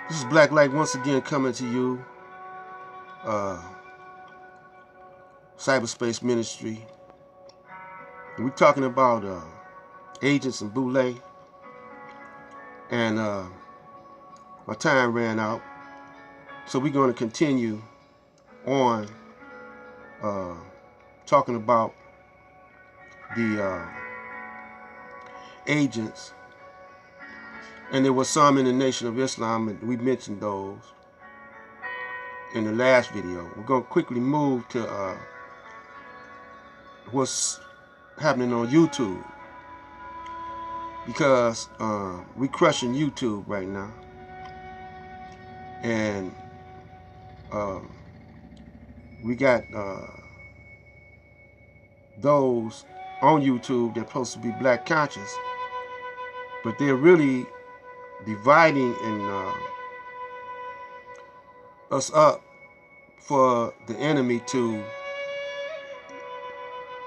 This is Black Light once again coming to you. Cyberspace Ministry. And we're talking about agents and boule. And my time ran out. So we're going to continue on talking about the agents. And there was some in the Nation of Islam, and we mentioned those in the last video. We're going to quickly move to what's happening on YouTube, because we crushing YouTube right now, and we got those on YouTube that are supposed to be black conscious, but they're really dividing and us up for the enemy to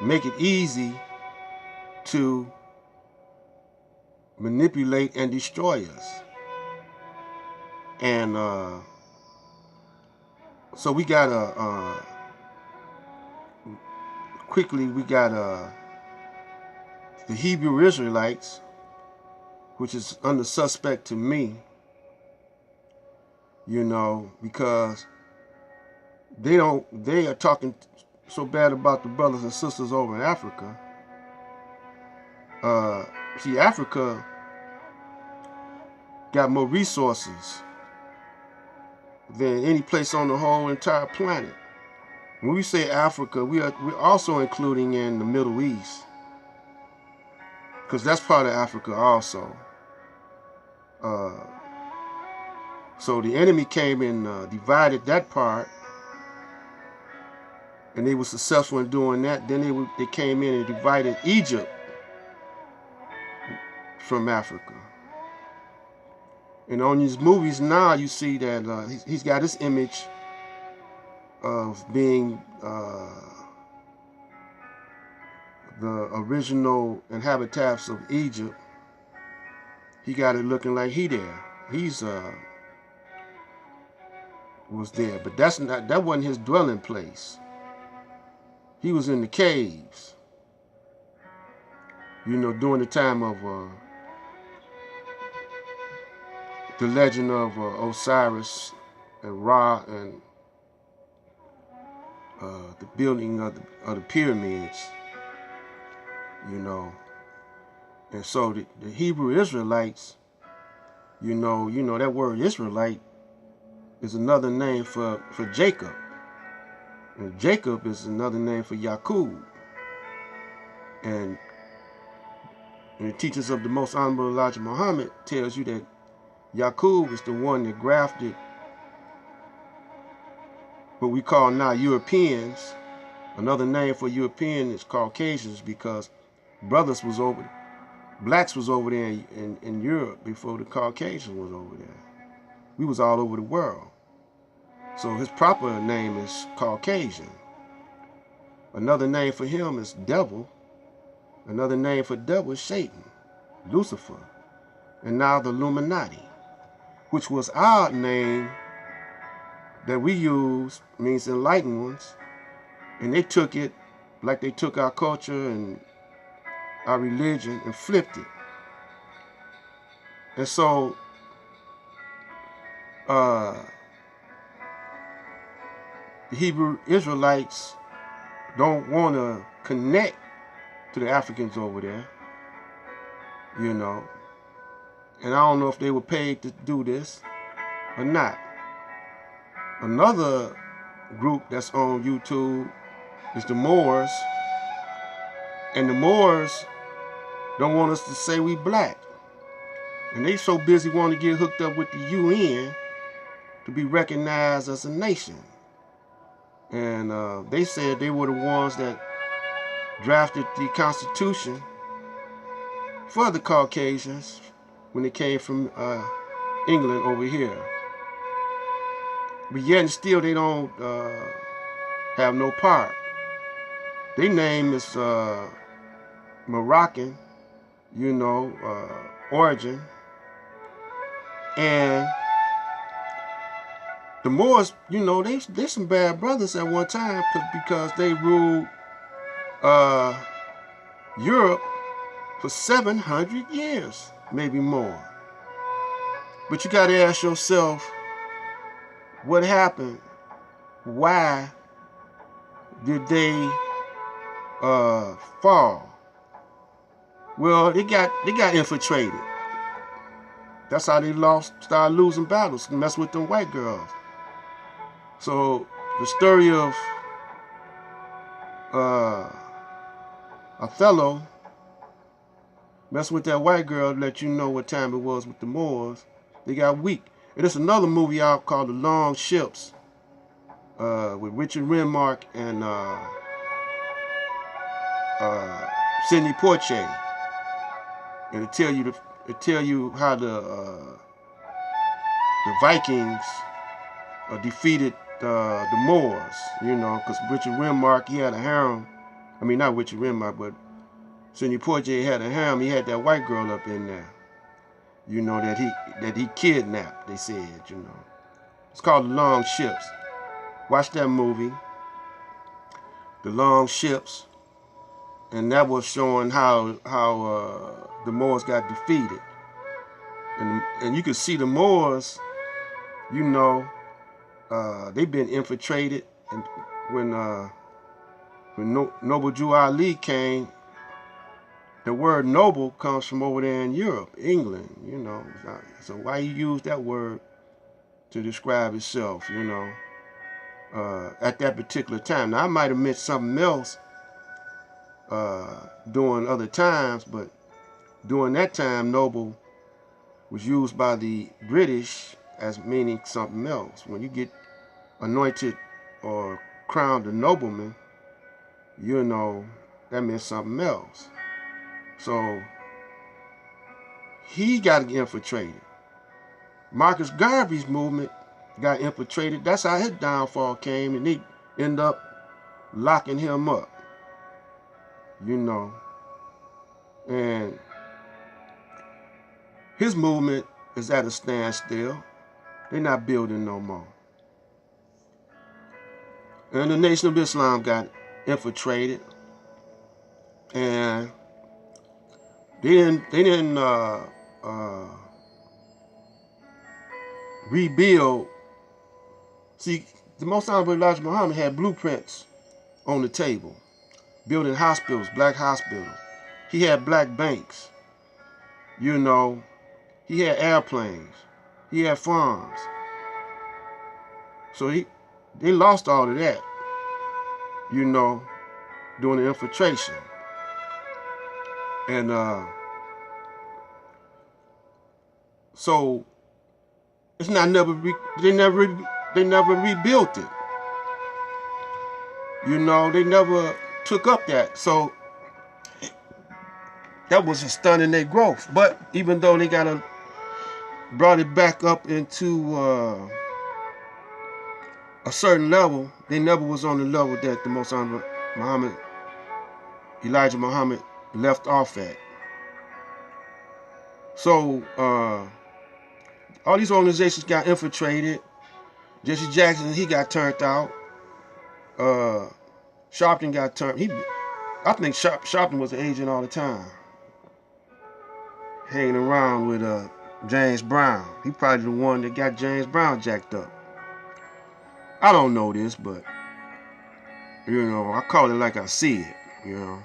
make it easy to manipulate and destroy us. And so we got quickly we got the Hebrew Israelites, which is under suspect to me, you know, because they are talking so bad about the brothers and sisters over in Africa. See, Africa got more resources than any place on the whole entire planet. When we say Africa, we're also including in the Middle East, because that's part of Africa also. So the enemy came and divided that part, and they were successful in doing that. Then they came in and divided Egypt from Africa. And on these movies now, you see that he's got this image of being the original inhabitants of Egypt. He got it looking like he there. He's was there, but that wasn't his dwelling place. He was in the caves, you know, during the time of the legend of Osiris and Ra, and the building of the pyramids, you know. And so the Hebrew Israelites, you know that word Israelite is another name for Jacob. And Jacob is another name for Yaqub. And the teachings of the Most Honorable Elijah Muhammad tells you that Yaqub is the one that grafted what we call now Europeans. Another name for European is Caucasians, because blacks was over there in Europe before the Caucasians was over there. We was all over the world. So his proper name is Caucasian. Another name for him is devil. Another name for devil is Satan, Lucifer. And now the Illuminati, which was our name that we use, means enlightened ones. And they took it like they took our culture and our religion and flipped it. And so the Hebrew Israelites don't want to connect to the Africans over there, you know. And I don't know if they were paid to do this or not. Another group that's on YouTube is the Moors. And the Moors don't want us to say we black. And they so busy wanting to get hooked up with the UN to be recognized as a nation. And they said they were the ones that drafted the Constitution for the Caucasians when they came from England over here. But yet and still they don't have no part. Their name is Moroccan, you know, origin. And the Moors, you know, they some bad brothers at one time because they ruled Europe for 700 years, maybe more. But you got to ask yourself, what happened? Why did they fall? Well, they got infiltrated. That's how they started losing battles, mess with them white girls. So the story of Othello messing with that white girl let you know what time it was with the Moors. They got weak. And there's another movie out called The Longships with Richard Renmark and Sidney Poitier. And it tell you how the Vikings defeated the Moors. You know, because Richard Renmark, he had a harem. I mean, not Richard Renmark, but Sidney Poitier had a harem. He had that white girl up in there. You know, that he kidnapped, they said, you know. It's called The Longships. Watch that movie, The Longships, and that was showing how the Moors got defeated. And you can see the Moors, you know, they've been infiltrated. And when Noble Drew Ali came, the word noble comes from over there in Europe, England, you know. So why you use that word to describe itself, you know, at that particular time? Now, I might have meant something else during other times, but during that time, noble was used by the British as meaning something else. When you get anointed or crowned a nobleman, you know, that meant something else. So he got infiltrated. Marcus Garvey's movement got infiltrated. That's how his downfall came, and they end up locking him up, you know. And his movement is at a standstill. They're not building no more. And the Nation of Islam got infiltrated, and they didn't rebuild. See, the Most Honorable Elijah Muhammad had blueprints on the table, building hospitals, black hospitals. He had black banks. You know, he had airplanes. He had farms. So they lost all of that, you know, during the infiltration. And so it's not they never rebuilt it. You know, they never took up that. So that was a stunt in their growth. But even though they brought it back up into a certain level, they never was on the level that the Most Honorable Elijah Muhammad left off at. So all these organizations got infiltrated. Jesse Jackson, he got turned out. Sharpton got turned. I think Sharpton was an agent all the time, hanging around with James Brown. He probably the one that got James Brown jacked up. I don't know this, but you know, I call it like I see it, you know.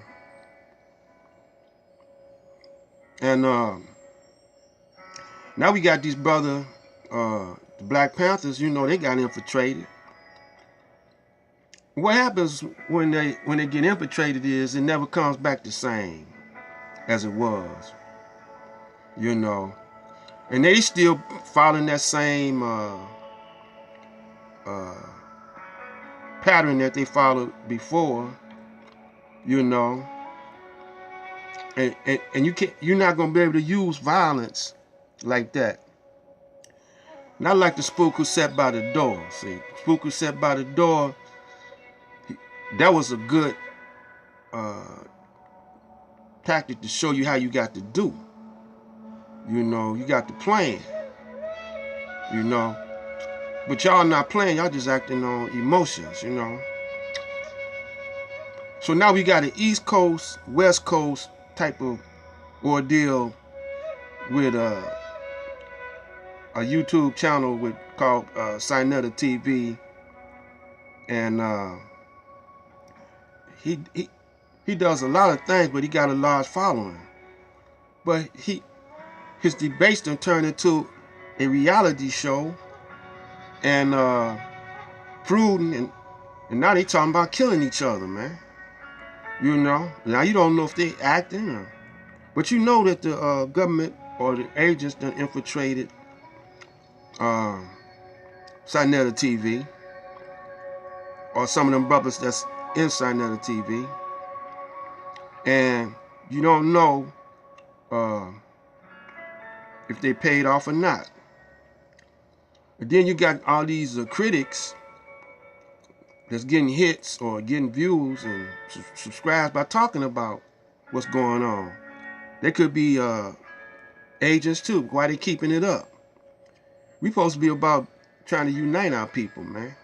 And now we got these brother, the Black Panthers. You know, they got infiltrated. What happens when they get infiltrated is it never comes back the same as it was, you know. And they still following that same pattern that they followed before, you know. And you're not gonna be able to use violence like that. Not like the spook who sat by the door. See, spook who sat by the door, that was a good tactic to show you how you got to do. You know, you got to plan. You know, But y'all not playing, y'all just acting on emotions, you know. So now we got an East Coast, West Coast type of ordeal with a YouTube channel called Sinetta TV, and he does a lot of things, but he got a large following. But his debates done turned into a reality show, and Pruden, and now they talking about killing each other, man. You know, now you don't know if they acting, but you know that the government or the agents done infiltrated Sinetta TV, or some of them brothers that's in Sinetta TV, and you don't know if they paid off or not. And then you got all these critics that's getting hits or getting views and subscribes by talking about what's going on. They could be agents too. Why they keeping it up? We supposed to be about trying to unite our people, man.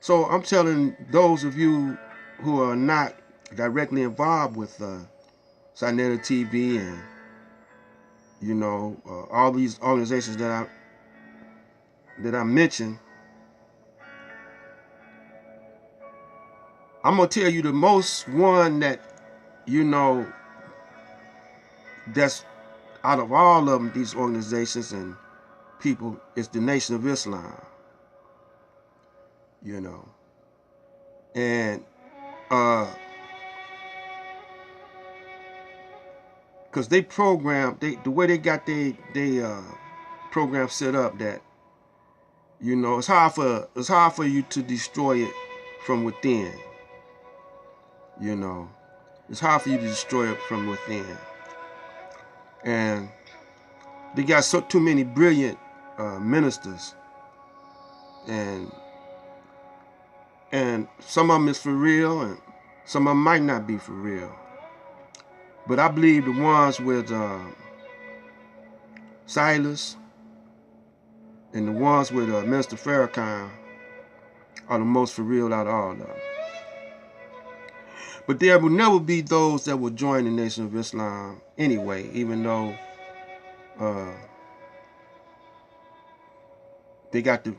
So I'm telling those of you who are not directly involved with Sinetta TV and you know all these organizations that I mentioned, I'm gonna tell you the most one that you know that's out of all of them, these organizations and people, is the Nation of Islam. You know, and because they program, the way they got they program set up, that you know it's hard for you to destroy it from within. You know, it's hard for you to destroy it from within, and they got too many brilliant ministers, and some of them is for real, and some of them might not be for real. But I believe the ones with Silas and the ones with Minister Farrakhan are the most for real out of all of them. But there will never be those that will join the Nation of Islam anyway, even though they got the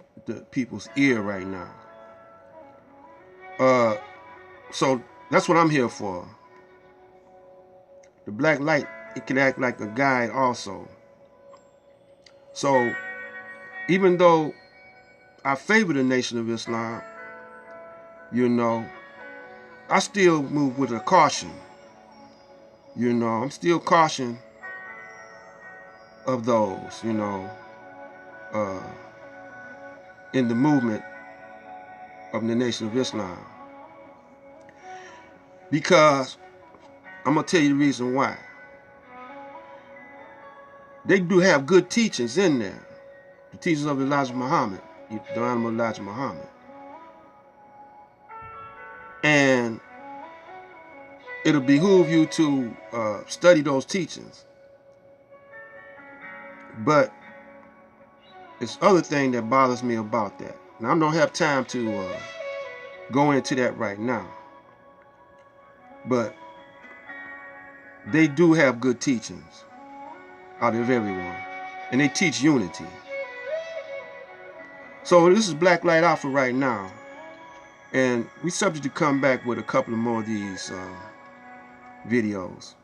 people's ear right now. So that's what I'm here for. The black light, it can act like a guide also. So even though I favor the Nation of Islam, you know, I still move with a caution. You know, I'm still caution of those, you know, in the movement of the Nation of Islam. Because I'm going to tell you the reason why. They do have good teachings in there. The teachings of Elijah Muhammad, the Honorable Elijah Muhammad. And it'll behoove you to study those teachings. But it's other thing that bothers me about that. Now, I don't have time to go into that right now. But they do have good teachings out of everyone. And they teach unity. So this is Black Light Alpha right now. And we subject to come back with a couple of more of these videos.